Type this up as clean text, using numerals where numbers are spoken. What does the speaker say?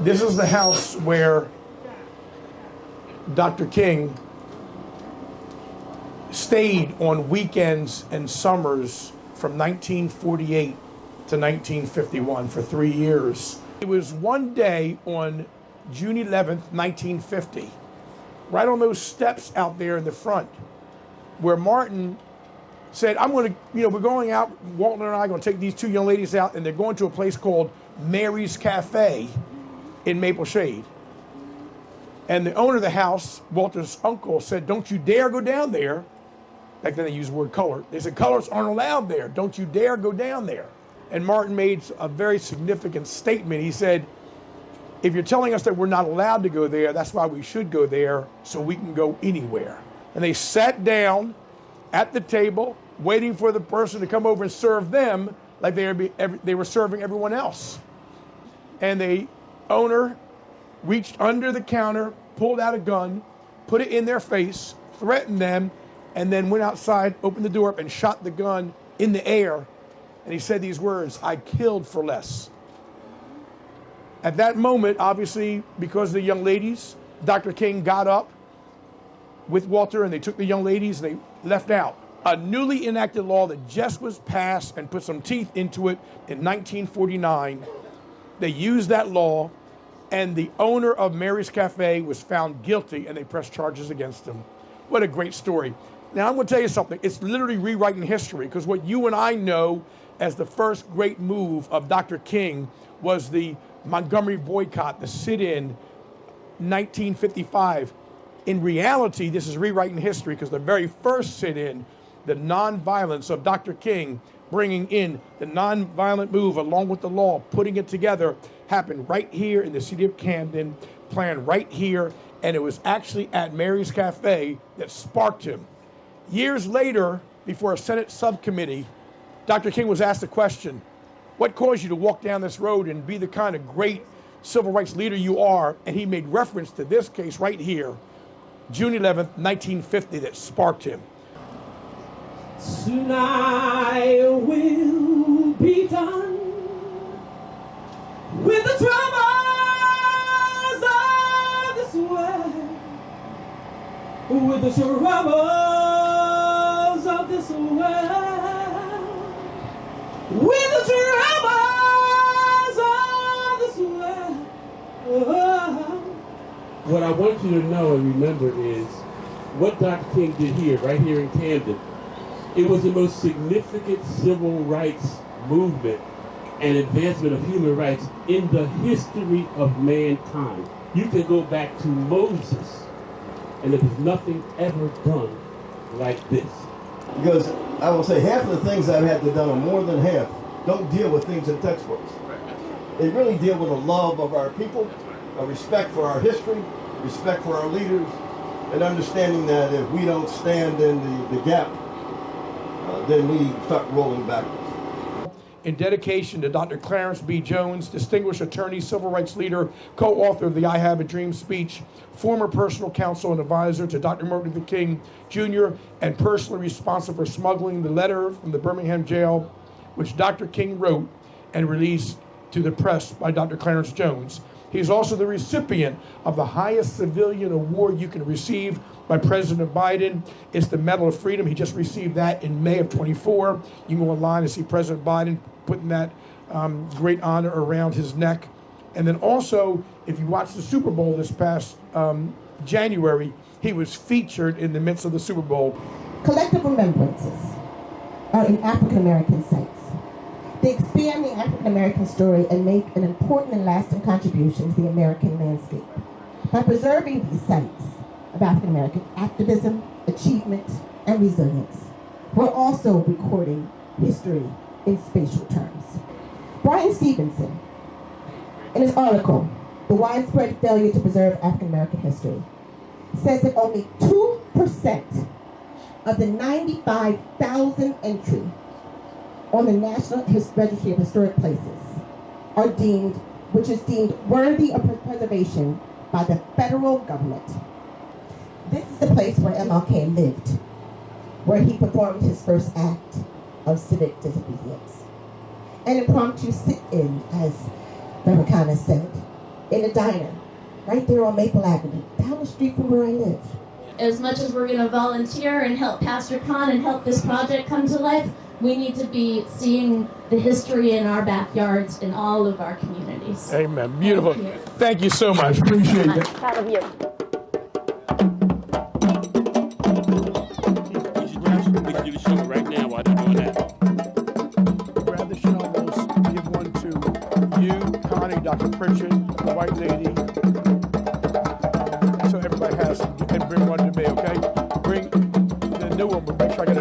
This is the house where Dr. King stayed on weekends and summers from 1948 to 1951 for 3 years. It was one day on June 11th, 1950, right on those steps out there in the front, where Martin said, we're going out, Walter and I are going to take these two young ladies out, and they're going to a place called Mary's Cafe in Maple Shade. And the owner of the house, Walter's uncle, said, don't you dare go down there. Back then they used the word color. They said, colors aren't allowed there. Don't you dare go down there. And Martin made a very significant statement. He said, if you're telling us that we're not allowed to go there, that's why we should go there, so we can go anywhere. And they sat down at the table, waiting for the person to come over and serve them like they were serving everyone else. And the owner reached under the counter, pulled out a gun, put it in their face, threatened them, and then went outside, opened the door up, and shot the gun in the air. And he said these words, "I killed for less." At that moment, obviously, because of the young ladies, Dr. King got up with Walter, and they took the young ladies and they left out. A newly enacted law that just was passed and put some teeth into it in 1949. They used that law, and the owner of Mary's Cafe was found guilty, and they pressed charges against him. What a great story. Now, I'm going to tell you something. It's literally rewriting history, because what you and I know as the first great move of Dr. King was the Montgomery boycott, the sit-in, 1955. In reality, this is rewriting history, because the very first sit-in, the nonviolence of Dr. King, bringing in the nonviolent move along with the law, putting it together, happened right here in the city of Camden, planned right here, and it was actually at Mary's Cafe that sparked him. Years later, before a Senate subcommittee, Dr. King was asked the question, what caused you to walk down this road and be the kind of great civil rights leader you are? And he made reference to this case right here, June 11th, 1950, that sparked him. Tonight will be done with the troubles of this world, with the troubles of this world, with the troubles of this world. What I want you to know and remember is what Dr. King did here, right here in Camden. It was the most significant civil rights movement and advancement of human rights in the history of mankind. You can go back to Moses, and there was nothing ever done like this. Because I will say half of the things I've had to done, or more than half, don't deal with things in textbooks. They really deal with a love of our people, a respect for our history, respect for our leaders, and understanding that if we don't stand in the gap, then we start rolling backwards. In dedication to Dr. Clarence B. Jones, distinguished attorney, civil rights leader, co-author of the I Have a Dream speech, former personal counsel and advisor to Dr. Martin Luther King Jr., and personally responsible for smuggling the letter from the Birmingham jail, which Dr. King wrote and released to the press by Dr. Clarence Jones. He is also the recipient of the highest civilian award you can receive by President Biden. It's the Medal of Freedom. He just received that in May of 24. You can go online and see President Biden putting that great honor around his neck. And then also, if you watch the Super Bowl this past January, he was featured in the midst of the Super Bowl. Collective remembrances are in African-American sites. They expand the African-American story and make an important and lasting contribution to the American landscape. By preserving these sites of African-American activism, achievement, and resilience, we're also recording history in spatial terms. Brian Stevenson, in his article, The Widespread Failure to Preserve African-American History, says that only 2% of the 95,000 entry on the National Registry of Historic Places are deemed, which is deemed worthy of preservation by the federal government. This is the place where MLK lived, where he performed his first act of civic disobedience. An impromptu sit-in, as Reverend Kana said, in a diner, right there on Maple Avenue, down the street from where I live. As much as we're going to volunteer and help Pastor Khan and help this project come to life, we need to be seeing the history in our backyards in all of our communities. Amen. Beautiful. Thank you so much. Appreciate it. Proud of you. We can do the shovel right now while they're doing that. Grab the shovels, give one to you, Connie, Dr. Pritchett, the white lady. So everybody has, and bring one to me, okay? Bring the new one, but make sure I got